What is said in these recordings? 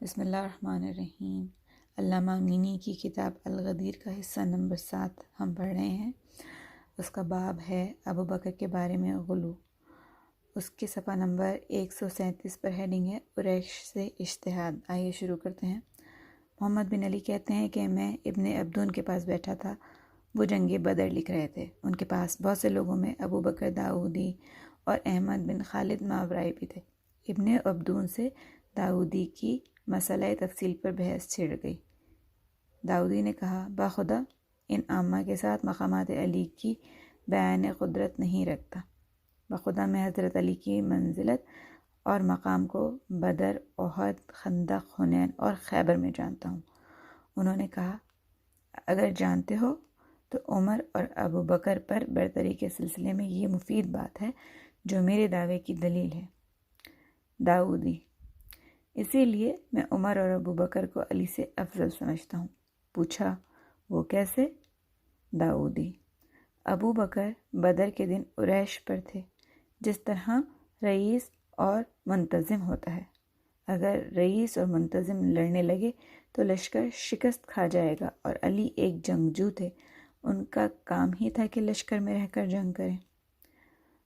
بسم اللہ الرحمن الرحیم۔ علامہ امینی کی کتاب الغدیر کا حصہ نمبر 7 ہم پڑھ رہے ہیں۔ اس کا باب ہے ابو بکر کے بارے میں غلو۔ اس کے صفحہ نمبر 137 پر ہیڈنگ ہے قریش سے اجتہاد۔ آئیے شروع کرتے ہیں۔ محمد بن علی کہتے ہیں کہ میں ابن عبدون کے پاس بیٹھا تھا، وہ جنگ بدر لکھ رہے تھے۔ ان کے پاس بہت سے لوگوں میں ابو بکر داؤدی اور احمد بن خالد ماورائی بھی تھے۔ ابن عبدون سے داؤدی کی مسئلہ تفصیل پر بحث چھڑ گئی۔ داؤدی نے کہا، باخدا ان عامہ کے ساتھ مقامات علی کی بیان قدرت نہیں رکھتا۔ بخدا میں حضرت علی کی منزلت اور مقام کو بدر، احد، خندق، حنین اور خیبر میں جانتا ہوں۔ انہوں نے کہا، اگر جانتے ہو تو عمر اور ابو بکر پر برتری کے سلسلے میں یہ مفید بات ہے جو میرے دعوے کی دلیل ہے۔ داؤدی، اسی لیے میں عمر اور ابو بکر کو علی سے افضل سمجھتا ہوں۔ پوچھا، وہ کیسے؟ داؤدی، ابو بکر بدر کے دن قریش پر تھے، جس طرح رئیس اور منتظم ہوتا ہے۔ اگر رئیس اور منتظم لڑنے لگے تو لشکر شکست کھا جائے گا، اور علی ایک جنگجو تھے، ان کا کام ہی تھا کہ لشکر میں رہ کر جنگ کریں۔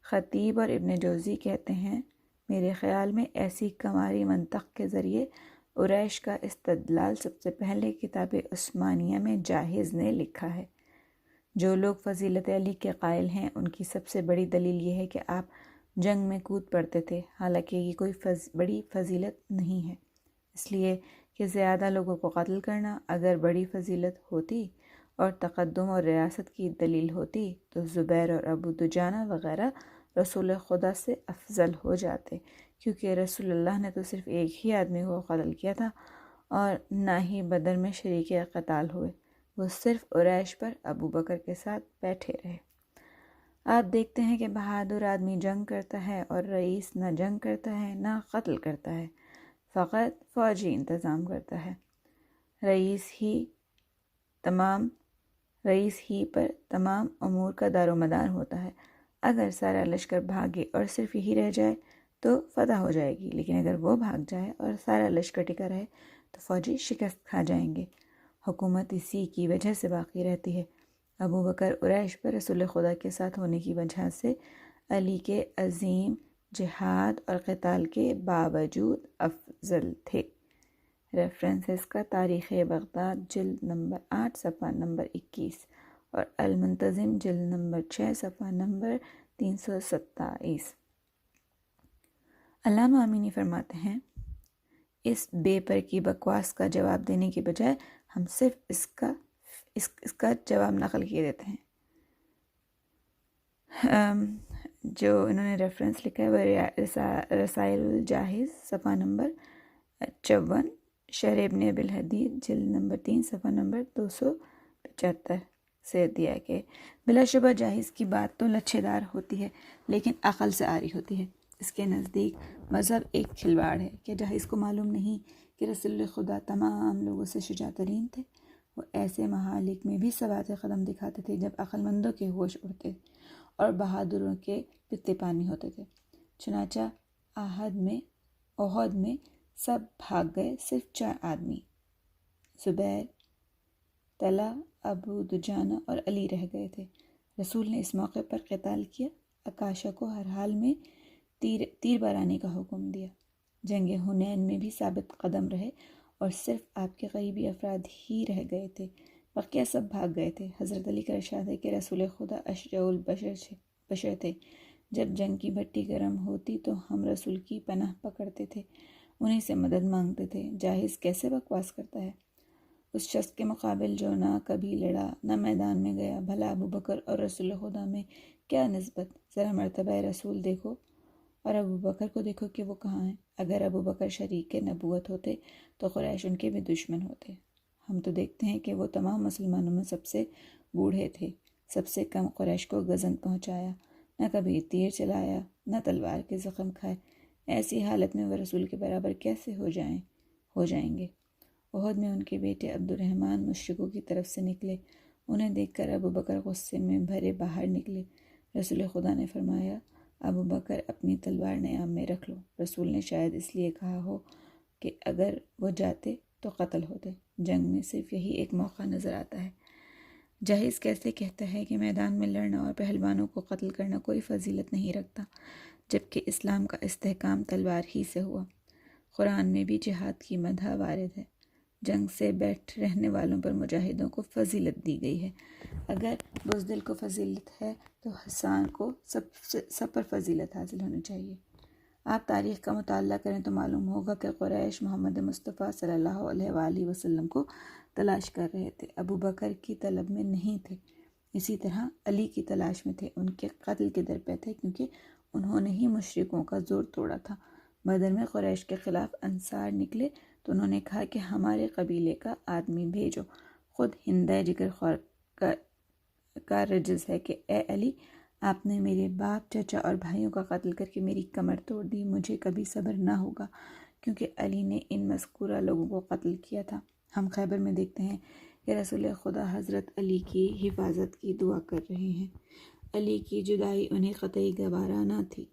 خطیب اور ابن جوزی کہتے ہیں، میرے خیال میں ایسی کماری منطق کے ذریعے قریش کا استدلال سب سے پہلے کتاب عثمانیہ میں جاہز نے لکھا ہے۔ جو لوگ فضیلت علی کے قائل ہیں، ان کی سب سے بڑی دلیل یہ ہے کہ آپ جنگ میں کود پڑتے تھے، حالانکہ یہ کوئی بڑی فضیلت نہیں ہے، اس لیے کہ زیادہ لوگوں کو قتل کرنا اگر بڑی فضیلت ہوتی اور تقدم اور ریاست کی دلیل ہوتی تو زبیر اور ابو دجانہ وغیرہ رسول خدا سے افضل ہو جاتے، کیونکہ رسول اللہ نے تو صرف ایک ہی آدمی کو قتل کیا تھا اور نہ ہی بدر میں شریک قتال ہوئے، وہ صرف قریش پر ابو بکر کے ساتھ بیٹھے رہے۔ آپ دیکھتے ہیں کہ بہادر آدمی جنگ کرتا ہے اور رئیس نہ جنگ کرتا ہے نہ قتل کرتا ہے، فقط فوجی انتظام کرتا ہے۔ رئیس ہی پر تمام امور کا دار و مدار ہوتا ہے۔ اگر سارا لشکر بھاگے اور صرف یہی رہ جائے تو فتح ہو جائے گی، لیکن اگر وہ بھاگ جائے اور سارا لشکر ٹکا رہے تو فوجی شکست کھا جائیں گے۔ حکومت اسی کی وجہ سے باقی رہتی ہے۔ ابو بکر قریش پر رسول خدا کے ساتھ ہونے کی وجہ سے علی کے عظیم جہاد اور قتال کے باوجود افضل تھے۔ ریفرنسز کا تاریخ بغداد جلد نمبر 8 صفحہ نمبر 21 اور المنتظم جلد نمبر 6 صفحہ نمبر 327۔ علامہ امینی فرماتے ہیں، اس بے پر کی بکواس کا جواب دینے کے بجائے ہم صرف اس کا جواب نقل کیے دیتے ہیں۔ جو انہوں نے ریفرنس لکھا ہے وہ رسائل الجاہز صفحہ نمبر 54، شرح ابن ابی الحدید جلد نمبر 3 صفحہ نمبر 275 سے دیا کہ بلا شبہ جاہز کی بات تو لچھے دار ہوتی ہے لیکن عقل سے آری ہوتی ہے۔ اس کے نزدیک مذہب ایک کھلواڑ ہے۔ کیا جاہز کو معلوم نہیں کہ رسول خدا تمام لوگوں سے شجاع ترین تھے؟ وہ ایسے مہالک میں بھی ثبات قدم دکھاتے تھے جب عقل مندوں کے ہوش اڑتے اور بہادروں کے پتے پانی ہوتے تھے۔ چنانچہ احد میں سب بھاگ گئے، صرف 4 آدمی، زبیر، طلحہ، ابو دجانہ اور علی رہ گئے تھے۔ رسول نے اس موقع پر قتال کیا، عکاشہ کو ہر حال میں تیر بارانی کا حکم دیا۔ جنگ حنین میں بھی ثابت قدم رہے اور صرف آپ کے قریبی افراد ہی رہ گئے تھے، بقیہ سب بھاگ گئے تھے۔ حضرت علی کا ارشاد ہے کہ رسول خدا اشجع البشر تھے۔ جب جنگ کی بھٹی گرم ہوتی تو ہم رسول کی پناہ پکڑتے تھے، انہیں سے مدد مانگتے تھے۔ جاہز کیسے بکواس کرتا ہے؟ اس شخص کے مقابل جو نہ کبھی لڑا نہ میدان میں گیا، بھلا ابو بکر اور رسول خدا میں کیا نسبت؟ ذرا مرتبہ رسول دیکھو اور ابو بکر کو دیکھو کہ وہ کہاں ہیں۔ اگر ابو بکر شریک نبوت ہوتے تو قریش ان کے بھی دشمن ہوتے۔ ہم تو دیکھتے ہیں کہ وہ تمام مسلمانوں میں سب سے بوڑھے تھے، سب سے کم قریش کو گزند پہنچایا، نہ کبھی تیر چلایا نہ تلوار کے زخم کھائے۔ ایسی حالت میں وہ رسول کے برابر کیسے ہو جائیں گے؟ احد میں ان کے بیٹے عبد الرحمن مشرکوں کی طرف سے نکلے، انہیں دیکھ کر ابو بکر غصے میں بھرے باہر نکلے۔ رسول خدا نے فرمایا، ابو بکر اپنی تلوار نیام میں رکھ لو۔ رسول نے شاید اس لیے کہا ہو کہ اگر وہ جاتے تو قتل ہوتے۔ جنگ میں صرف یہی ایک موقع نظر آتا ہے۔ جاہز کیسے کہتا ہے کہ میدان میں لڑنا اور پہلوانوں کو قتل کرنا کوئی فضیلت نہیں رکھتا، جبکہ اسلام کا استحکام تلوار ہی سے ہوا۔ قرآن میں بھی جہاد کی مدح وارد ہے۔ جنگ سے بیٹھ رہنے والوں پر مجاہدوں کو فضیلت دی گئی ہے۔ اگر بزدل کو فضیلت ہے تو حسان کو سب پر فضیلت حاصل ہونی چاہیے۔ آپ تاریخ کا مطالعہ کریں تو معلوم ہوگا کہ قریش محمد مصطفیٰ صلی اللہ علیہ وآلہ وسلم کو تلاش کر رہے تھے، ابو بکر کی طلب میں نہیں تھے، اسی طرح علی کی تلاش میں تھے، ان کے قتل کے در پہ تھے کیونکہ انہوں نے ہی مشرکوں کا زور توڑا تھا۔ بدر میں قریش کے خلاف انصار نکلے تو انہوں نے کہا کہ ہمارے قبیلے کا آدمی بھیجو۔ خود ہندہ جگر خور کا رجز ہے کہ اے علی، آپ نے میرے باپ، چچا اور بھائیوں کا قتل کر کے میری کمر توڑ دی، مجھے کبھی صبر نہ ہوگا، کیونکہ علی نے ان مذکورہ لوگوں کو قتل کیا تھا۔ ہم خیبر میں دیکھتے ہیں کہ رسول خدا حضرت علی کی حفاظت کی دعا کر رہے ہیں۔ علی کی جدائی انہیں قطعی گوارا نہ تھی،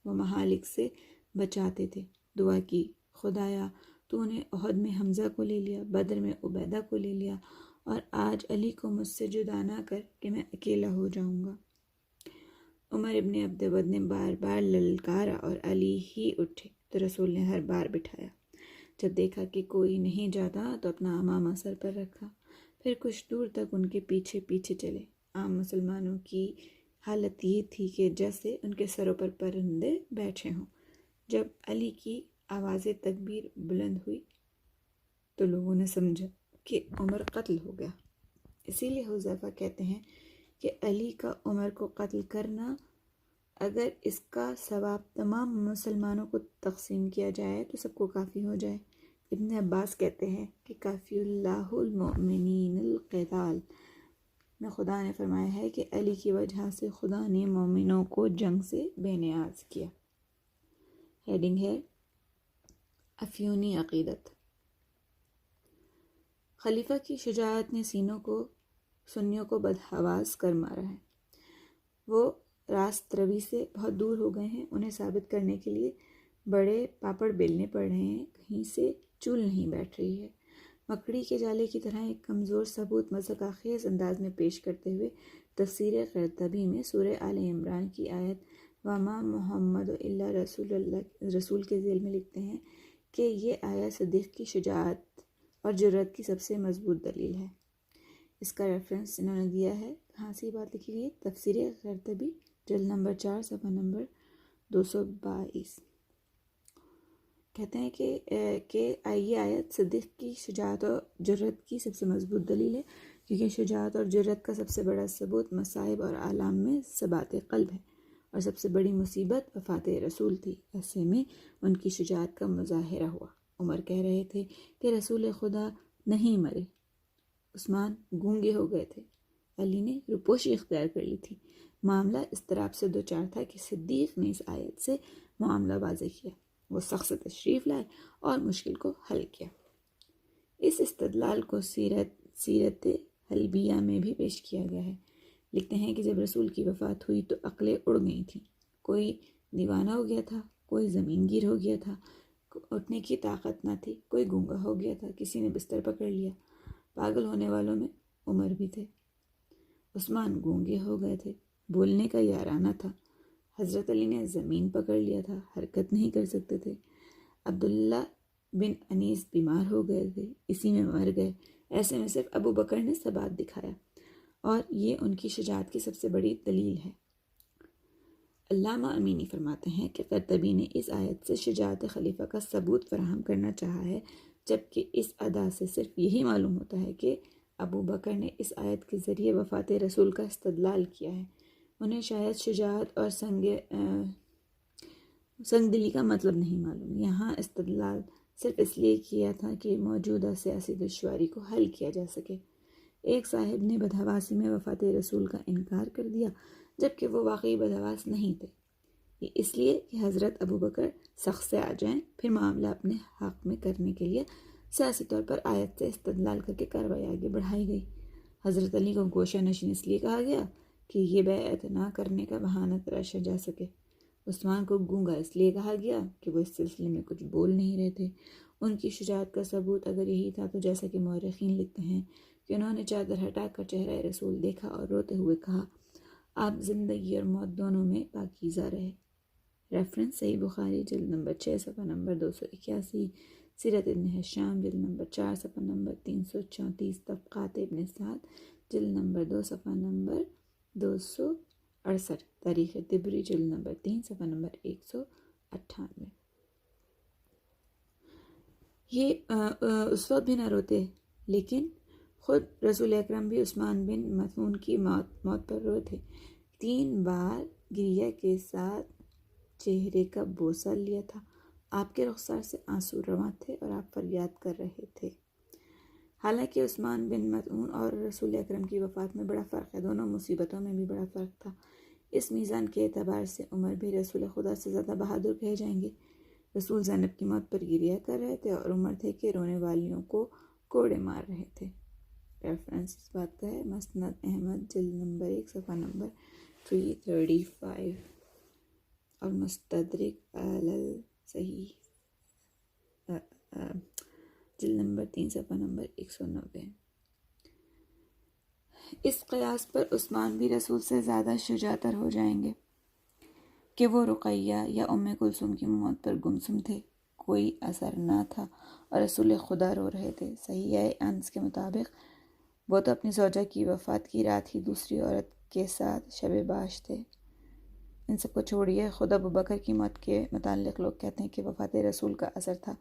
وہ مہالک سے بچاتے تھے۔ دعا کی، خدایا تو نے احد میں حمزہ کو لے لیا، بدر میں عبیدہ کو لے لیا، اور آج علی کو مجھ سے جدا نہ کر کہ میں اکیلا ہو جاؤں گا۔ عمر ابن عبدود نے بار بار للکارا اور علی ہی اٹھے تو رسول نے ہر بار بٹھایا۔ جب دیکھا کہ کوئی نہیں جاتا تو اپنا امامہ سر پر رکھا، پھر کچھ دور تک ان کے پیچھے پیچھے چلے۔ عام مسلمانوں کی حالت یہ تھی کہ جیسے ان کے سروں پر پرندے بیٹھے ہوں۔ جب علی کی آواز تکبیر بلند ہوئی تو لوگوں نے سمجھا کہ عمر قتل ہو گیا۔ اسی لیے حذیفہ کہتے ہیں کہ علی کا عمر کو قتل کرنا، اگر اس کا ثواب تمام مسلمانوں کو تقسیم کیا جائے تو سب کو کافی ہو جائے۔ ابن عباس کہتے ہیں کہ کافی اللہ المؤمنین القتال، میں خدا نے فرمایا ہے کہ علی کی وجہ سے خدا نے مومنوں کو جنگ سے بے نیاز کیا۔ ہیڈنگ ہے افیونی عقیدت۔ خلیفہ کی شجاعت نے سنیوں کو بدحواس کر مارا ہے۔ وہ راست روی سے بہت دور ہو گئے ہیں، انہیں ثابت کرنے کے لیے بڑے پاپڑ بیلنے پڑ رہے ہیں، کہیں سے چول نہیں بیٹھ رہی ہے۔ مکڑی کے جالے کی طرح ایک کمزور ثبوت مذاق خیز انداز میں پیش کرتے ہوئے تفسیر قرطبی میں سورہ آل عمران کی آیت وَمَا مُحَمَّدٌ إِلَّا رسول کے ذیل میں لکھتے ہیں کہ یہ آیت صدیق کی شجاعت اور جرأت کی سب سے مضبوط دلیل ہے۔ اس کا ریفرنس انہوں نے دیا ہے، کہاں سے یہ بات لکھی گئی؟ تفسیر قرطبی جلد نمبر 4 صفحہ نمبر 222۔ کہتے ہیں کہ یہ آیت صدیق کی شجاعت اور جرأت کی سب سے مضبوط دلیل ہے، کیونکہ شجاعت اور جرأت کا سب سے بڑا ثبوت مصائب اور آلام میں ثبات قلب ہے، اور سب سے بڑی مصیبت وفات رسول تھی، ایسے میں ان کی شجاعت کا مظاہرہ ہوا۔ عمر کہہ رہے تھے کہ رسول خدا نہیں مرے، عثمان گونگے ہو گئے تھے، علی نے روپوشی اختیار کر لی تھی۔ معاملہ اضطراب سے دوچار تھا کہ صدیق نے اس آیت سے معاملہ واضح کیا، وہ سخت سے تشریف لائے اور مشکل کو حل کیا۔ اس استدلال کو سیرت حلبیہ میں بھی پیش کیا گیا ہے۔ لکھتے ہیں کہ جب رسول کی وفات ہوئی تو عقلیں اڑ گئی تھیں، کوئی دیوانہ ہو گیا تھا، کوئی زمین گیر ہو گیا تھا، اٹھنے کی طاقت نہ تھی، کوئی گونگا ہو گیا تھا، کسی نے بستر پکڑ لیا۔ پاگل ہونے والوں میں عمر بھی تھے، عثمان گونگے ہو گئے تھے، بولنے کا یارانہ تھا، حضرت علی نے زمین پکڑ لیا تھا، حرکت نہیں کر سکتے تھے، عبداللہ بن انیس بیمار ہو گئے تھے، اسی میں مر گئے۔ ایسے میں صرف ابو بکر نے ثبات دکھایا، اور یہ ان کی شجاعت کی سب سے بڑی دلیل ہے۔ علامہ امینی فرماتے ہیں کہ قرطبی نے اس آیت سے شجاعت خلیفہ کا ثبوت فراہم کرنا چاہا ہے، جبکہ اس ادا سے صرف یہی معلوم ہوتا ہے کہ ابو بکر نے اس آیت کے ذریعے وفات رسول کا استدلال کیا ہے۔ انہیں شاید شجاعت اور سنگ دلی کا مطلب نہیں معلوم، یہاں استدلال صرف اس لیے کیا تھا کہ موجودہ سیاسی دشواری کو حل کیا جا سکے۔ ایک صاحب نے بدحواسی میں وفات رسول کا انکار کر دیا، جبکہ وہ واقعی بدحواس نہیں تھے، یہ اس لیے کہ حضرت ابو بکر سخت سے آ جائیں، پھر معاملہ اپنے حق میں کرنے کے لیے سیاسی طور پر آیت سے استدلال کر کے کارروائی آگے بڑھائی گئی۔ حضرت علی کو گوشہ نشین اس لیے کہا گیا کہ یہ بیعت نہ کرنے کا بہانہ تراشا جا سکے۔ عثمان کو گونگا اس لیے کہا گیا کہ وہ اس سلسلے میں کچھ بول نہیں رہے تھے۔ ان کی شجاعت کا ثبوت اگر یہی تھا تو جیسا کہ مورخین لکھتے ہیں کہ انہوں نے چادر ہٹا کر چہرہ رسول دیکھا اور روتے ہوئے کہا، آپ زندگی اور موت دونوں میں پاکیزہ رہے۔ ریفرنس صحیح بخاری جلد نمبر 6 صفحہ نمبر 281، سیرت ابن ہشام جلد نمبر 4 صفحہ نمبر 334، طبقات ابن سعد جلد نمبر 2 صفحہ نمبر 268، تاریخ طبری جلد نمبر 3 صفحہ نمبر 198۔ یہ اس وقت بھی نہ روتے، لیکن خود رسول اکرم بھی عثمان بن مطعون کی موت پر روئے تھے۔ 3 بار گریہ کے ساتھ چہرے کا بوسہ لیا تھا۔ آپ کے رخسار سے آنسو رواں تھے اور آپ فریاد کر رہے تھے۔ حالانکہ عثمان بن مطعون اور رسول اکرم کی وفات میں بڑا فرق ہے، دونوں مصیبتوں میں بھی بڑا فرق تھا۔ اس میزان کے اعتبار سے عمر بھی رسول خدا سے زیادہ بہادر کہے جائیں گے۔ رسول زینب کی موت پر گریہ کر رہے تھے اور عمر تھے کہ رونے والیوں کو کوڑے مار رہے تھے۔ ریفرنس اس بات کا ہے مسند احمد جلد نمبر 1 صفحہ نمبر 335 اور مستدرک علی الصحیح جلد نمبر 3 صفحہ نمبر 190۔ اس قیاس پر عثمان بھی رسول سے زیادہ شجاع تر ہو جائیں گے کہ وہ رقیہ یا ام کلثوم کی موت پر گمسم تھے، کوئی اثر نہ تھا اور رسول خدا رو رہے تھے۔ صحیح انس کے مطابق وہ تو اپنی زوجہ کی وفات کی رات ہی دوسری عورت کے ساتھ شب باش تھے۔ ان سب کو چھوڑیے، خود ابو بکر کی موت کے متعلق لوگ کہتے ہیں کہ وفات رسول کا اثر تھا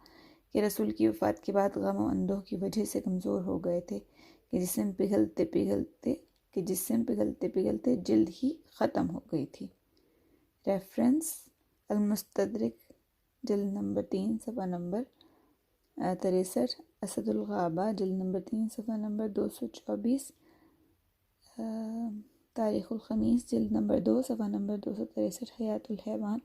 کہ رسول کی وفات کے بعد غم و اندوہ کی وجہ سے کمزور ہو گئے تھے کہ جسم پگھلتے پگھلتے جلد ہی ختم ہو گئی تھی۔ ریفرنس المستدرک جلد نمبر 3 صفحہ نمبر 63، اسد الغابہ جلد نمبر 3 صفحہ نمبر 224، تاریخ الخمیس جلد نمبر 2 صفحہ نمبر 263، حیات الحیوان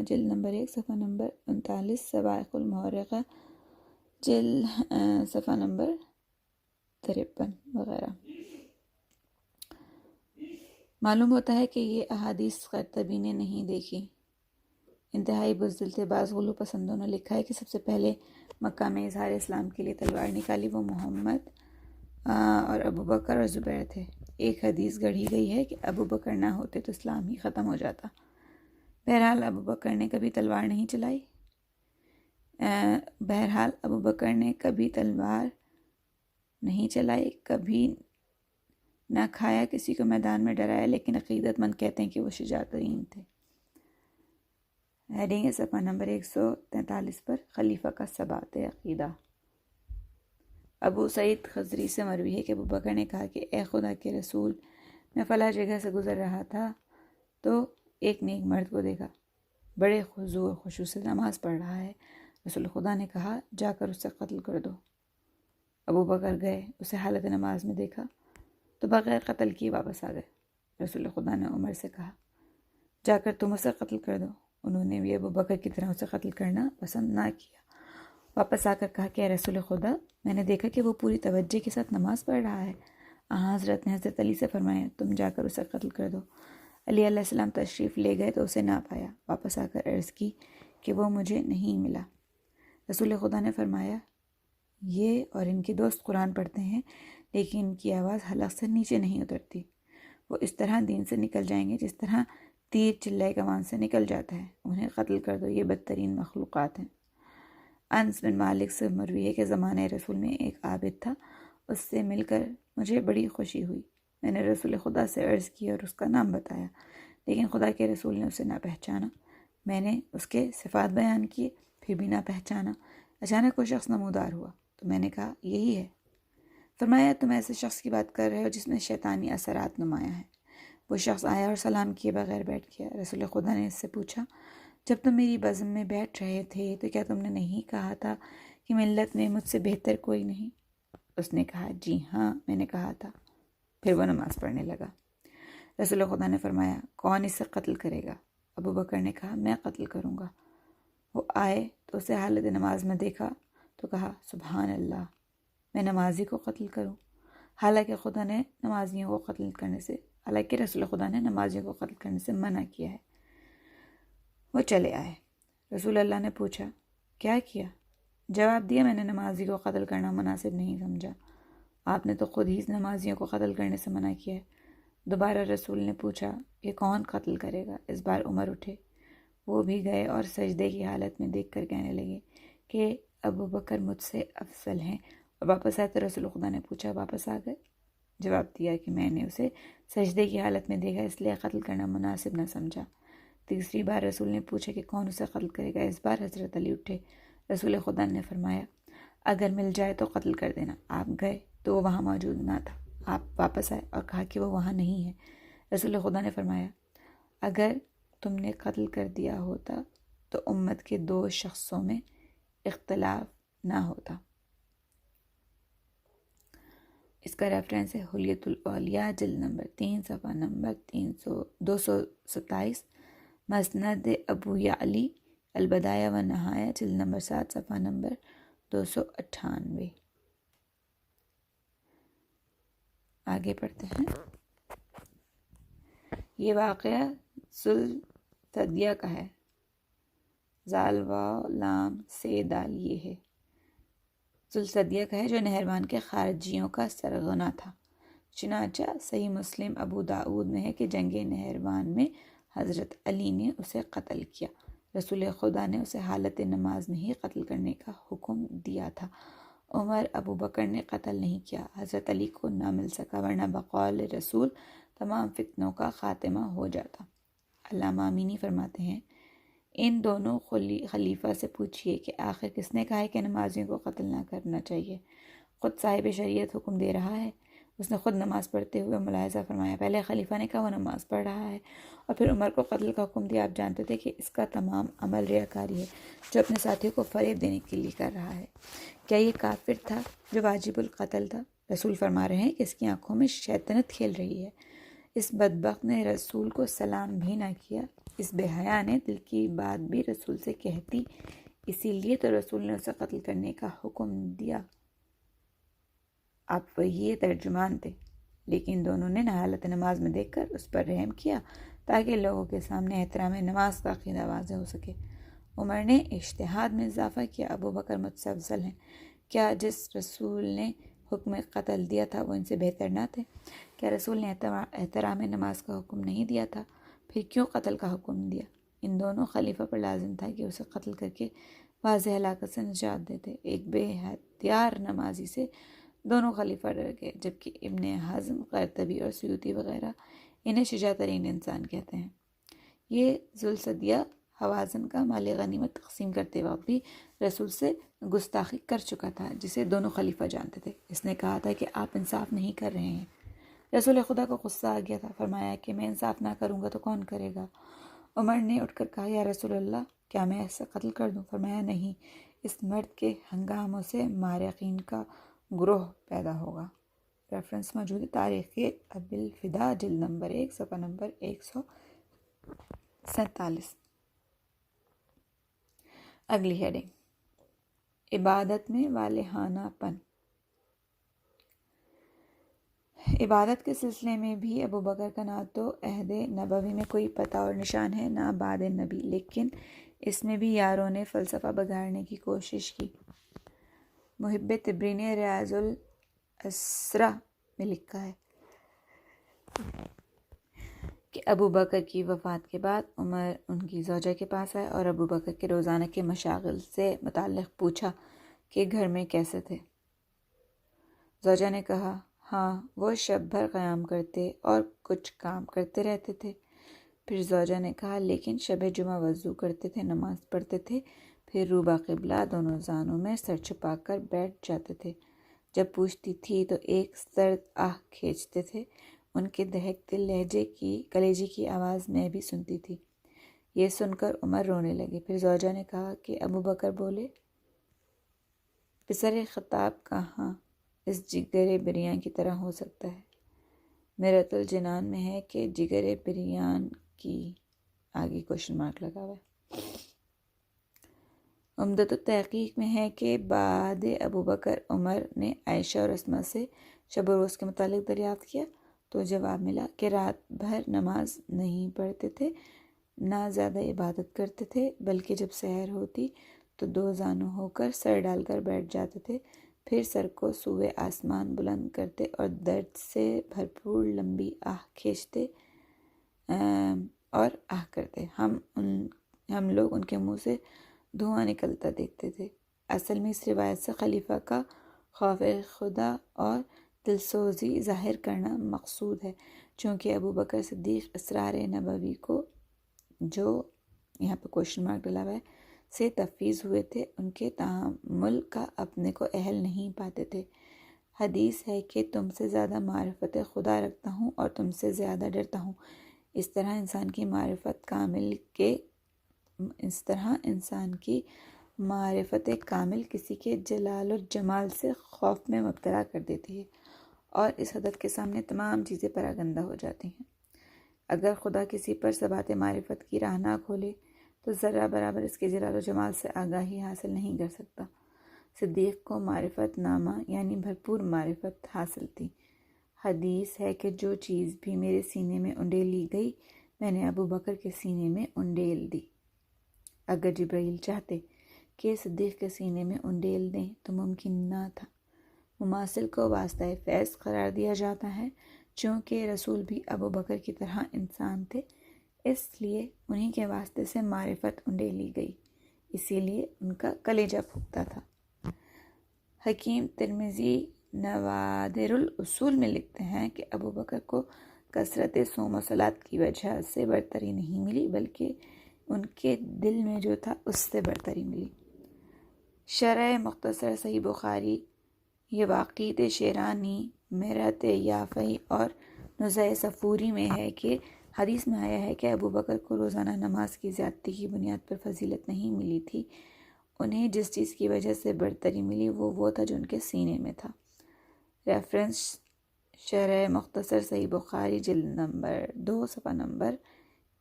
جلد نمبر 1 صفحہ نمبر 39، صواعق المحرقہ جلد صفحہ نمبر 53 وغیرہ۔ معلوم ہوتا ہے کہ یہ احادیث قرطبی نے نہیں دیکھی، انتہائی بزدل تھے۔ بعض غلو پسندوں نے لکھا ہے کہ سب سے پہلے مکہ میں اظہار اسلام کے لیے تلوار نکالی وہ محمد اور ابو بکر اور زبیر تھے۔ ایک حدیث گڑھی گئی ہے کہ ابو بکر نہ ہوتے تو اسلام ہی ختم ہو جاتا۔ بہرحال ابو بکر نے کبھی تلوار نہیں چلائی، کبھی نہ کھایا، کسی کو میدان میں ڈرایا، لیکن عقیدت مند کہتے ہیں کہ وہ شجاع ترین تھے۔ ہیڈنگ ہے صفحہ نمبر 143 پر، خلیفہ کا ثبات عقیدہ۔ ابو سعید خضری سے مروی ہے کہ ابو بکر نے کہا کہ اے خدا کے رسول، میں فلاں جگہ سے گزر رہا تھا تو ایک نیک مرد کو دیکھا، بڑے خضوع و خشوع سے نماز پڑھ رہا ہے۔ رسول خدا نے کہا جا کر اسے قتل کر دو۔ ابو بکر گئے، اسے حالت نماز میں دیکھا تو بغیر قتل کیے واپس آ گئے۔ رسول خدا نے عمر سے کہا جا کر تم اسے قتل کر دو۔ انہوں نے بھی ابو بکر کی طرح اسے قتل کرنا پسند نہ کیا۔ واپس آ کر کہا کہ اے رسول خدا، میں نے دیکھا کہ وہ پوری توجہ کے ساتھ نماز پڑھ رہا ہے۔ حضرت نے حضرت علی سے فرمایا تم جا کر اسے قتل کر دو۔ علی علیہ السلام تشریف لے گئے تو اسے نہ پایا۔ واپس آ کر عرض کی کہ وہ مجھے نہیں ملا۔ رسول خدا نے فرمایا یہ اور ان کے دوست قرآن پڑھتے ہیں لیکن ان کی آواز حلق سے نیچے نہیں اترتی، وہ اس طرح دین سے نکل جائیں گے جس طرح تیر چلے کمان سے نکل جاتا ہے، انہیں قتل کر دو، یہ بدترین مخلوقات ہیں۔ انس بن مالک سے مروی ہے کہ زمانہ رسول میں ایک عابد تھا، اس سے مل کر مجھے بڑی خوشی ہوئی۔ میں نے رسول خدا سے عرض کی اور اس کا نام بتایا، لیکن خدا کے رسول نے اسے نہ پہچانا۔ میں نے اس کے صفات بیان کیے، پھر بھی نہ پہچانا۔ اچانک وہ شخص نمودار ہوا تو میں نے کہا یہی ہے۔ فرمایا تم ایسے شخص کی بات کر رہے ہو جس میں شیطانی اثرات نمایاں ہیں۔ وہ شخص آیا اور سلام کیے بغیر بیٹھ گیا۔ رسول خدا نے اس سے پوچھا جب تم میری بزم میں بیٹھ رہے تھے تو کیا تم نے نہیں کہا تھا کہ ملت میں مجھ سے بہتر کوئی نہیں؟ اس نے کہا جی ہاں میں نے کہا تھا۔ پھر وہ نماز پڑھنے لگا۔ رسول خدا نے فرمایا کون اسے قتل کرے گا؟ ابو بکر نے کہا میں قتل کروں گا۔ وہ آئے تو اسے حالت نماز میں دیکھا تو کہا سبحان اللہ، میں نمازی کو قتل کروں؟ حالانکہ رسول خدا نے نمازیوں کو قتل کرنے سے منع کیا ہے۔ وہ چلے آئے۔ رسول اللہ نے پوچھا کیا کیا؟ جواب دیا، میں نے نمازی کو قتل کرنا مناسب نہیں سمجھا، آپ نے تو خود ہی نمازیوں کو قتل کرنے سے منع کیا ہے۔ دوبارہ رسول نے پوچھا کہ کون قتل کرے گا؟ اس بار عمر اٹھے، وہ بھی گئے اور سجدے کی حالت میں دیکھ کر کہنے لگے کہ ابو بکر مجھ سے افضل ہیں، اور واپس آئے تو رسول خدا نے پوچھا واپس آ گئے؟ جواب دیا کہ میں نے اسے سجدے کی حالت میں دیکھا، اس لیے قتل کرنا مناسب نہ سمجھا۔ تیسری بار رسول نے پوچھا کہ کون اسے قتل کرے گا؟ اس بار حضرت علی اٹھے، رسول خدا نے فرمایا اگر مل جائے تو قتل کر دینا۔ آپ گئے تو وہ وہاں موجود نہ تھا، آپ واپس آئے اور کہا کہ وہ وہاں نہیں ہے، رسول خدا نے فرمایا اگر تم نے قتل کر دیا ہوتا تو امت کے 2 شخصوں میں اختلاف نہ ہوتا۔ اس کا ریفرنس ہے حلیت الاولیاء جلد نمبر 3 صفحہ نمبر 227، مسند ابو یعلی البدایہ و نہایہ جلد نمبر 7 صفحہ نمبر 298۔ آگے پڑھتے ہیں۔ یہ واقعہ ذوالثدیہ کا ہے، زال واو لام سے دال یہ ہے، ذوالثدیہ کا ہے جو نہروان کے خارجیوں کا سرغنہ تھا۔ چنانچہ صحیح مسلم ابو داؤد میں ہے کہ جنگ نہروان میں حضرت علی نے اسے قتل کیا، رسول خدا نے اسے حالت نماز میں ہی قتل کرنے کا حکم دیا تھا۔ عمر ابو بکر نے قتل نہیں کیا، حضرت علی کو نہ مل سکا، ورنہ بقول رسول تمام فتنوں کا خاتمہ ہو جاتا۔ علامہ امینی فرماتے ہیں ان دونوں خلیفہ سے پوچھئے کہ آخر کس نے کہا ہے کہ نمازیوں کو قتل نہ کرنا چاہیے؟ خود صاحب شریعت حکم دے رہا ہے، اس نے خود نماز پڑھتے ہوئے ملاحظہ فرمایا، پہلے خلیفہ نے کہا وہ نماز پڑھ رہا ہے اور پھر عمر کو قتل کا حکم دیا۔ آپ جانتے تھے کہ اس کا تمام عمل ریاکاری ہے جو اپنے ساتھیوں کو فریب دینے کے لیے کر رہا ہے۔ کیا یہ کافر تھا جو واجب القتل تھا؟ رسول فرما رہے ہیں کہ اس کی آنکھوں میں شیطنت کھیل رہی ہے۔ اس بدبخت نے رسول کو سلام بھی نہ کیا، اس بے حیا نے دل کی بات بھی رسول سے کہتی، اسی لیے تو رسول نے اسے قتل کرنے کا حکم دیا۔ آپ وہی ترجمان تھے، لیکن دونوں نے حالت نماز میں دیکھ کر اس پر رحم کیا تاکہ لوگوں کے سامنے احترام نماز کا عقیدہ واضح ہو سکے۔ عمر نے اجتہاد میں اضافہ کیا، ابو بکر مجھ سے افضل ہیں، کیا جس رسول نے حکم قتل دیا تھا وہ ان سے بہتر نہ تھے؟ کیا رسول نے احترام نماز کا حکم نہیں دیا تھا؟ پھر کیوں قتل کا حکم دیا؟ ان دونوں خلیفہ پر لازم تھا کہ اسے قتل کر کے واضح ہلاکت سے نجات دیتے۔ ایک بے ہتھیار نمازی سے دونوں خلیفہ ڈر گئے، جبکہ ابن حزم، قرطبی اور سیوطی وغیرہ انہیں شجاع ترین انسان کہتے ہیں۔ یہ ذوالثدیہ حوازن کا مال غنیمت تقسیم کرتے وقت بھی رسول سے گستاخی کر چکا تھا، جسے دونوں خلیفہ جانتے تھے۔ اس نے کہا تھا کہ آپ انصاف نہیں کر رہے ہیں۔ رسول خدا کو غصہ آ گیا تھا، فرمایا کہ میں انصاف نہ کروں گا تو کون کرے گا؟ عمر نے اٹھ کر کہا یا رسول اللہ، کیا میں اسے قتل کر دوں؟ فرمایا نہیں، اس مرد کے ہنگاموں سے مارقین کا گروہ پیدا ہوگا۔ ریفرنس موجود ہے تاریخ ابی الفدا جلد نمبر 1 صفحہ نمبر 147۔ اگلی ہیڈنگ، عبادت میں والہانہ پن۔ عبادت کے سلسلے میں بھی ابو بکر کا نہ تو عہد نبوی میں کوئی پتہ اور نشان ہے نہ بعد نبی، لیکن اس میں بھی یاروں نے فلسفہ بگاڑنے کی کوشش کی۔ محب طبری نے ریاض الاسرہ میں لکھا ہے کہ ابو بکر کی وفات کے بعد عمر ان کی زوجہ کے پاس آئے اور ابو بکر کے روزانہ کے مشاغل سے متعلق پوچھا کہ گھر میں کیسے تھے۔ زوجہ نے کہا ہاں، وہ شب بھر قیام کرتے اور کچھ کام کرتے رہتے تھے۔ پھر زوجہ نے کہا لیکن شب جمعہ وضو کرتے تھے، نماز پڑھتے تھے، پھر روبہ قبلہ دونوں زانوں میں سر چھپا کر بیٹھ جاتے تھے۔ جب پوچھتی تھی تو ایک سرد آہ کھینچتے تھے، ان کے دہکتے کلیجے کی آواز میں بھی سنتی تھی۔ یہ سن کر عمر رونے لگے۔ پھر زوجہ نے کہا کہ ابو بکر بولے پسر خطاب کہاں اس جگر بریاں کی طرح ہو سکتا ہے؟ میرۃ الجنان میں ہے کہ جگر بریان کی آگے کوشچن مارک لگا ہوا ہے۔ عمدۃ التحقیق میں ہے کہ بعد ابو بکر عمر نے عائشہ اور اسما سے شب و روز کے متعلق دریافت کیا تو جواب ملا کہ رات بھر نماز نہیں پڑھتے تھے، نہ زیادہ عبادت کرتے تھے، بلکہ جب سحر ہوتی تو دو زانو ہو کر سر ڈال کر بیٹھ جاتے تھے، پھر سر کو سوئے آسمان بلند کرتے اور درد سے بھرپور لمبی آہ کھینچتے اور آہ کرتے۔ ہم لوگ ان کے منہ سے دھواں نکلتا دیکھتے تھے۔ اصل میں اس روایت سے خلیفہ کا خوف خدا اور دلسوزی ظاہر کرنا مقصود ہے، چونکہ ابو بکر صدیق اسرار نبوی کو، جو یہاں پہ کوشچن مارک ڈلا ہوا ہے، سے تفویض ہوئے تھے، ان کے تحمل کا اپنے کو اہل نہیں پاتے تھے۔ حدیث ہے کہ تم سے زیادہ معرفت خدا رکھتا ہوں اور تم سے زیادہ ڈرتا ہوں۔ اس طرح انسان کی معرفت کامل کسی کے جلال و جمال سے خوف میں مبتلا کر دیتی ہے اور اس حدت کے سامنے تمام چیزیں پراگندہ ہو جاتی ہیں۔ اگر خدا کسی پر ثبات معرفت کی راہ نہ کھولے تو ذرہ برابر اس کے جلال و جمال سے آگاہی حاصل نہیں کر سکتا۔ صدیق کو معرفت نامہ یعنی بھرپور معرفت حاصل تھی۔ حدیث ہے کہ جو چیز بھی میرے سینے میں انڈیل لی گئی میں نے ابو بکر کے سینے میں انڈیل دی۔ اگر جبرائیل چاہتے کہ صدیق کے سینے میں انڈیل دیں تو ممکن نہ تھا۔ مماثل کو واسطہ فیض قرار دیا جاتا ہے، چونکہ رسول بھی ابو بکر کی طرح انسان تھے، اس لیے انہی کے واسطے سے معرفت انڈیلی گئی، اسی لیے ان کا کلیجہ پھکتا تھا۔ حکیم ترمذی نوادر الاصول میں لکھتے ہیں کہ ابو بکر کو کثرت صوم و صلات کی وجہ سے برتری نہیں ملی، بلکہ ان کے دل میں جو تھا اس سے برتری ملی۔ شرح مختصر صحیح بخاری یہ واقعیت شیرانی، میرات یافعی اور نزہہ صفوری میں ہے کہ حدیث میں آیا ہے کہ ابو بکر کو روزانہ نماز کی زیادتی کی بنیاد پر فضیلت نہیں ملی تھی، انہیں جس چیز کی وجہ سے برتری ملی وہ تھا جو ان کے سینے میں تھا۔ ریفرنس شرح مختصر صحیح بخاری جلد نمبر 2 صفحہ نمبر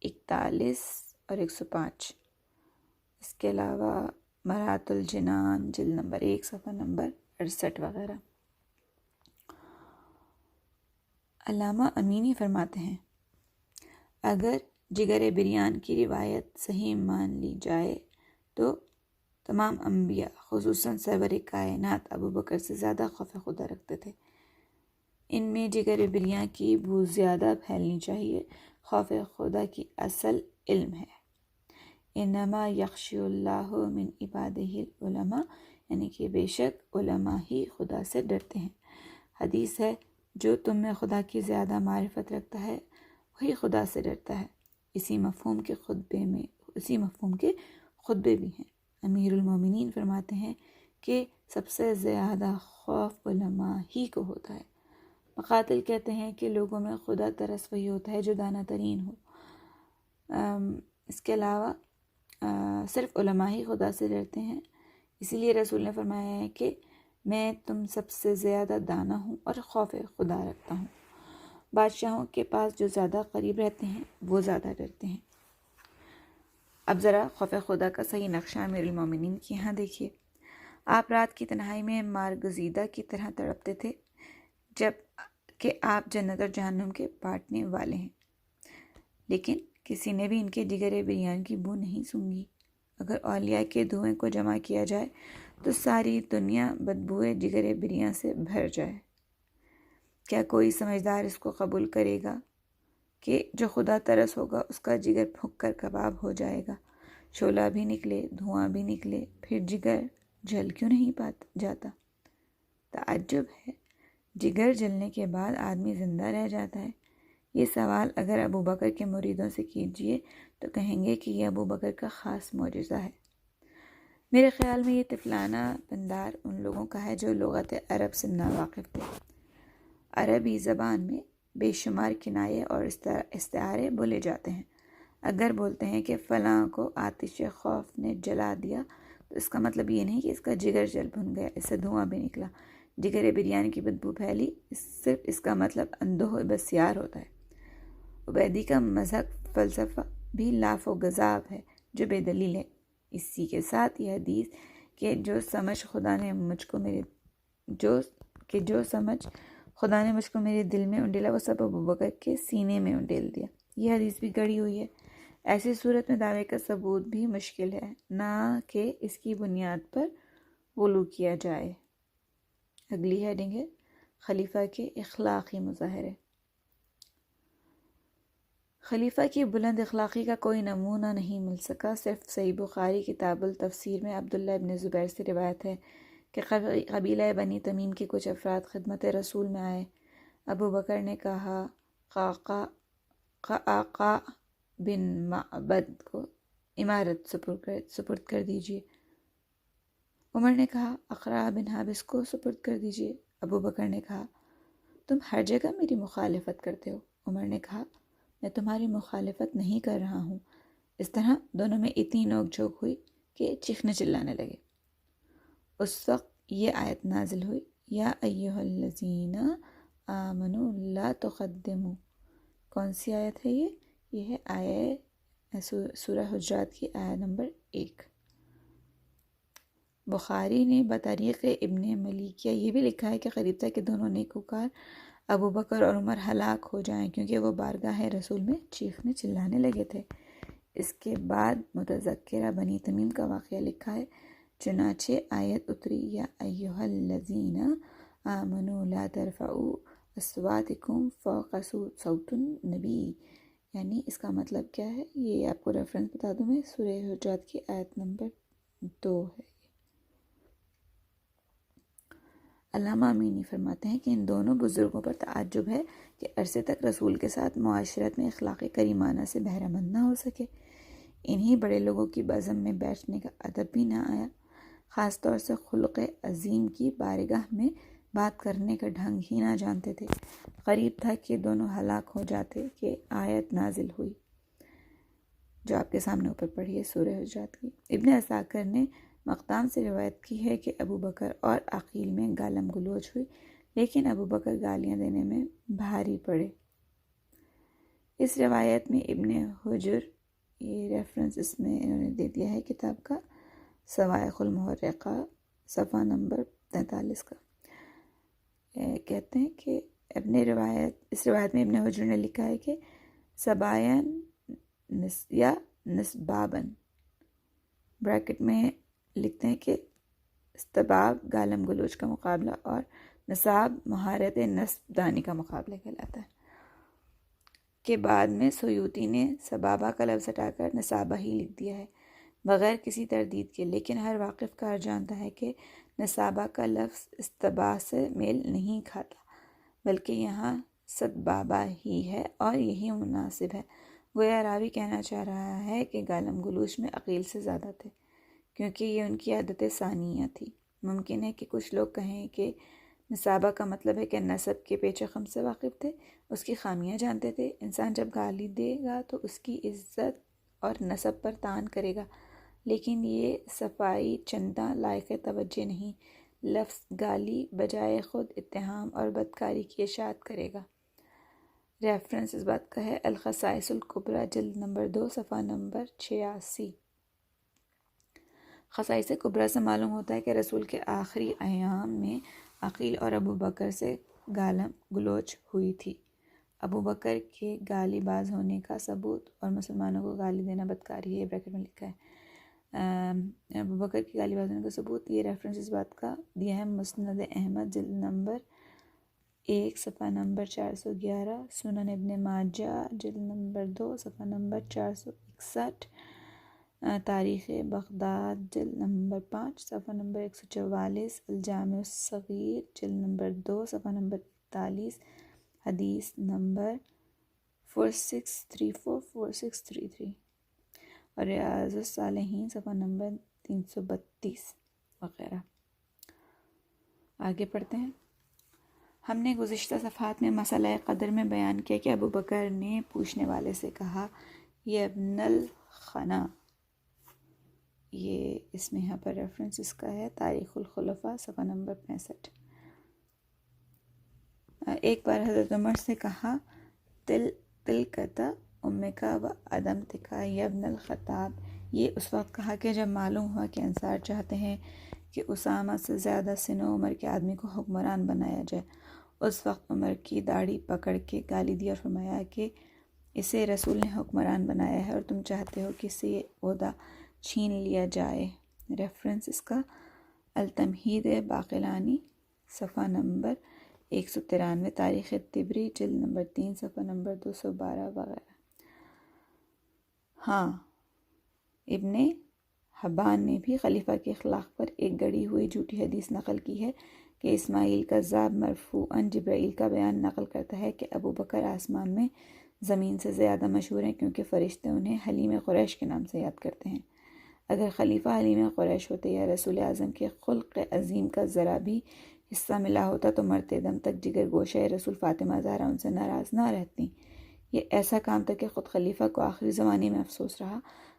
41 اور 105۔ اس کے علاوہ مرات الجنان جلد نمبر 1 صفحہ نمبر 68 وغیرہ۔ علامہ امینی فرماتے ہیں اگر جگر بریان کی روایت صحیح مان لی جائے تو تمام انبیاء خصوصاً سرور کائنات ابو بکر سے زیادہ خوف خدا رکھتے تھے۔ ان میں جگر بریان کی بو زیادہ پھیلنی چاہیے۔ خوف خدا کی اصل علم ہے۔ انما یخشی اللہ من عبادہ العلماء، یعنی کہ بے شک علماء ہی خدا سے ڈرتے ہیں۔ حدیث ہے جو تم میں خدا کی زیادہ معرفت رکھتا ہے وہی خدا سے ڈرتا ہے۔ اسی مفہوم کے خطبے بھی ہیں۔ امیر المومنین فرماتے ہیں کہ سب سے زیادہ خوف علماء ہی کو ہوتا ہے۔ مقاتل کہتے ہیں کہ لوگوں میں خدا ترس وہی ہوتا ہے جو دانہ ترین ہو۔ اس کے علاوہ صرف علماء ہی خدا سے ڈرتے ہیں، اسی لیے رسول نے فرمایا ہے کہ میں تم سب سے زیادہ دانہ ہوں اور خوف خدا رکھتا ہوں۔ بادشاہوں کے پاس جو زیادہ قریب رہتے ہیں وہ زیادہ ڈرتے ہیں۔ اب ذرا خوف خدا کا صحیح نقشہ امیر المومنین کی یہاں دیکھیے۔ آپ رات کی تنہائی میں مارگزیدہ کی طرح تڑپتے تھے جب کہ آپ جنت اور جہنم کے بانٹنے والے ہیں، لیکن کسی نے بھی ان کے جگر بریان کی بو نہیں سونگھی۔ اگر اولیاء کے دھوئیں کو جمع کیا جائے تو ساری دنیا بدبوئے جگر بریان سے بھر جائے۔ کیا کوئی سمجھدار اس کو قبول کرے گا کہ جو خدا ترس ہوگا اس کا جگر پھک کر کباب ہو جائے گا، شعلہ بھی نکلے، دھواں بھی نکلے، پھر جگر جل کیوں نہیں جاتا؟ تعجب ہے، جگر جلنے کے بعد آدمی زندہ رہ جاتا ہے۔ یہ سوال اگر ابو بکر کے مریدوں سے کیجئے تو کہیں گے کہ یہ ابو بکر کا خاص معجزہ ہے۔ میرے خیال میں یہ طفلانہ پندار ان لوگوں کا ہے جو لغت عرب سے ناواقف تھے۔ عربی زبان میں بے شمار کنایے اور استعارے بولے جاتے ہیں۔ اگر بولتے ہیں کہ فلاں کو آتش خوف نے جلا دیا تو اس کا مطلب یہ نہیں کہ اس کا جگر جل بھن گیا، اس سے دھواں بھی نکلا، جگر بریانی کی بدبو پھیلی، صرف اس کا مطلب اندوہ بسیار ہوتا ہے۔ عبیدی کا مذہب فلسفہ بھی لاف و گذاب ہے جو بے دلیل ہے۔ اسی کے ساتھ یہ حدیث کہ جو سمجھ خدا نے مجھ کو میرے دل میں انڈیلا وہ سب ابو بکر کے سینے میں انڈیل دیا، یہ حدیث بھی گڑی ہوئی ہے۔ ایسی صورت میں دعوے کا ثبوت بھی مشکل ہے، نہ کہ اس کی بنیاد پر غلو کیا جائے۔ اگلی ہیڈنگ ہے خلیفہ کے اخلاقی مظاہرے۔ خلیفہ کی بلند اخلاقی کا کوئی نمونہ نہیں مل سکا، صرف صحیح بخاری کتاب التفسیر میں عبداللہ ابن زبیر سے روایت ہے کہ قبیلہ بنی تمیم کے کچھ افراد خدمت رسول میں آئے۔ ابو بکر نے کہا قعقاع بن معبد کو امارت سپرد کر دیجیے۔ عمر نے کہا اقرع بن حابس کو سپرد کر دیجیے۔ ابو بکر نے کہا تم ہر جگہ میری مخالفت کرتے ہو۔ عمر نے کہا میں تمہاری مخالفت نہیں کر رہا ہوں۔ اس طرح دونوں میں اتنی نوک جھوک ہوئی کہ چیخنے چلانے لگے۔ اس وقت یہ آیت نازل ہوئی یا ایھا الذین آمنوا لا تقدموا۔ کون سی آیت ہے یہ ہے آیت سورہ حجرات کی آیت نمبر 1۔ بخاری نے بطریق ابن ملیکیہ یہ بھی لکھا ہے کہ قریب تھا کہ دونوں نیکوکار ابو بکر اور عمر ہلاک ہو جائیں کیونکہ وہ بارگاہ رسول میں چیخنے چلانے لگے تھے۔ اس کے بعد متذکرہ بنی تمیم کا واقعہ لکھا ہے، چنانچہ آیت اتری یا ایھا الذین آمنوا لا ترفعوا اصواتکم فوق صوت النبی، یعنی اس کا مطلب کیا ہے یہ آپ کو ریفرنس بتا دوں میں، سورہ حجرات کی آیت نمبر 2 ہے۔ علامہ امینی فرماتے ہیں کہ ان دونوں بزرگوں پر تعجب ہے کہ عرصے تک رسول کے ساتھ معاشرت میں اخلاق کریمانہ سے بہرہ مند نہ ہو سکے۔ انہی بڑے لوگوں کی بزم میں بیٹھنے کا ادب بھی نہ آیا، خاص طور سے خلق عظیم کی بارگاہ میں بات کرنے کا ڈھنگ ہی نہ جانتے تھے۔ قریب تھا کہ دونوں ہلاک ہو جاتے کہ آیت نازل ہوئی جو آپ کے سامنے اوپر پڑھی ہے سورہ حجرات کی۔ ابن عساکر نے مقدام سے روایت کی ہے کہ ابو بکر اور عقیل میں گالم گلوچ ہوئی، لیکن ابو بکر گالیاں دینے میں بھاری پڑے۔ اس روایت میں ابن حجر، یہ ریفرنس اس میں انہوں نے دے دیا ہے کتاب کا صواعق المحرقہ صفحہ نمبر 43 کا، کہتے ہیں کہ اس روایت میں ابن حجر نے لکھا ہے کہ سباین یا نسبابن، بریکٹ میں لکھتے ہیں کہ استباب گالم گلوچ کا مقابلہ اور نصاب مہارت نصب دانی کا مقابلہ کہلاتا ہے۔ کے بعد میں سیوطی نے سبابہ کا لفظ ہٹا کر نصابہ ہی لکھ دیا ہے بغیر کسی تردید کے، لیکن ہر واقف کار جانتا ہے کہ نصابہ کا لفظ استباہ سے میل نہیں کھاتا، بلکہ یہاں سدبابہ ہی ہے اور یہی مناسب ہے۔ گویا راوی کہنا چاہ رہا ہے کہ گالم گلوچ میں عقیل سے زیادہ تھے کیونکہ یہ ان کی عادت ثانیہ تھی۔ ممکن ہے کہ کچھ لوگ کہیں کہ نصابہ کا مطلب ہے کہ نسب کے پیچ و خم سے واقف تھے، اس کی خامیاں جانتے تھے۔ انسان جب گالی دے گا تو اس کی عزت اور نسب پر طعن کرے گا، لیکن یہ صفائی چنداں لائق توجہ نہیں۔ لفظ گالی بجائے خود اتہام اور بدکاری کی اشاعت کرے گا۔ ریفرنس اس بات کا ہے الخصائص الکبریٰ جلد نمبر 2 صفحہ نمبر 86۔ خصائص کبریٰ سے معلوم ہوتا ہے کہ رسول کے آخری ایام میں عقیل اور ابو بکر سے گالم گلوچ ہوئی تھی۔ ابو بکر کے گالی باز ہونے کا ثبوت اور مسلمانوں کو گالی دینا بدکاری ہے، یہ بریکٹ میں لکھا ہے۔ ابو بکر کی گالی باز ہونے کا ثبوت، یہ ریفرنس اس بات کا دیا ہے مسند احمد جلد نمبر 1 صفحہ نمبر 411، سنن ابن ماجہ جلد نمبر 2 صفحہ نمبر 461، تاریخ بغداد جلد نمبر 5 صفحہ نمبر 144، الجامع الصغیر جلد نمبر 2 صفحہ نمبر 41، حدیث نمبر 4634 4633، اور ریاض الصالحین صفحہ نمبر 332 وغیرہ۔ آگے پڑھتے ہیں۔ ہم نے گزشتہ صفحات میں مسئلہ قدر میں بیان کیا کہ ابو بکر نے پوچھنے والے سے کہا یہ ابن الخنا، یہ اس میں یہاں پر ریفرنس اس کا ہے تاریخ الخلفاء صفحہ نمبر 65۔ ایک بار حضرت عمر سے کہا تلکتا امکا و عدم تکا یا ابن الخطاب، یہ اس وقت کہا کہ جب معلوم ہوا کہ انصار چاہتے ہیں کہ اسامہ سے زیادہ سن و عمر کے آدمی کو حکمران بنایا جائے۔ اس وقت عمر کی داڑھی پکڑ کے گالی دی اور فرمایا کہ اسے رسول نے حکمران بنایا ہے اور تم چاہتے ہو کہ اس سے یہ عہدہ چھین لیا جائے۔ ریفرنس اس کا التمہید باقلانی صفحہ نمبر 193، تاریخ طبری جلد نمبر 3 صفحہ نمبر 212 وغیرہ۔ ہاں، ابن حبان نے بھی خلیفہ کے اخلاق پر ایک گڑی ہوئی جھوٹی حدیث نقل کی ہے کہ اسماعیل کذاب مرفوعاً جبرائیل کا بیان نقل کرتا ہے کہ ابو بکر آسمان میں زمین سے زیادہ مشہور ہیں کیونکہ فرشتے انہیں حلیم قریش کے نام سے یاد کرتے ہیں۔ اگر خلیفہ حلیم قریش ہوتے یا رسول اعظم کے خلق عظیم کا ذرا بھی حصہ ملا ہوتا تو مرتے دم تک جگر گوشہ رسول فاطمہ زہرا ان سے ناراض نہ رہتی۔ یہ ایسا کام تھا کہ خود خلیفہ کو آخری زمانے میں افسوس رہا،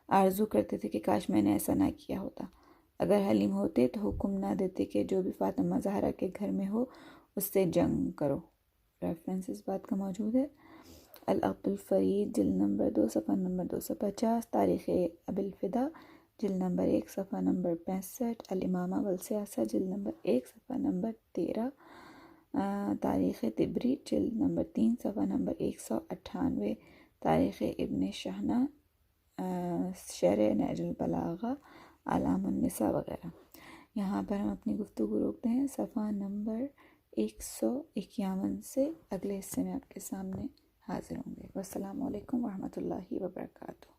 آرزو کرتے تھے کہ کاش میں نے ایسا نہ کیا ہوتا۔ اگر حلیم ہوتے تو حکم نہ دیتے کہ جو بھی فاطمہ زہرا کے گھر میں ہو اس سے جنگ کرو۔ ریفرنس اس بات کا موجود ہے العقد الفرید جلد نمبر 2 صفحہ نمبر 250، تاریخ ابی الفدا جلد نمبر 1 صفحہ نمبر 65، الامامہ والسیاسہ جلد نمبر 1 صفحہ نمبر 13، تاریخ طبری جلد نمبر 3 صفحہ نمبر 198، تاریخ ابن شہنہ شرح نہج البلاغہ اعلام النساء وغیرہ۔ یہاں پر ہم اپنی گفتگو روکتے ہیں، صفحہ نمبر 151 سے اگلے حصے میں آپ کے سامنے حاضر ہوں گے۔ والسلام علیکم ورحمۃ اللہ وبرکاتہ۔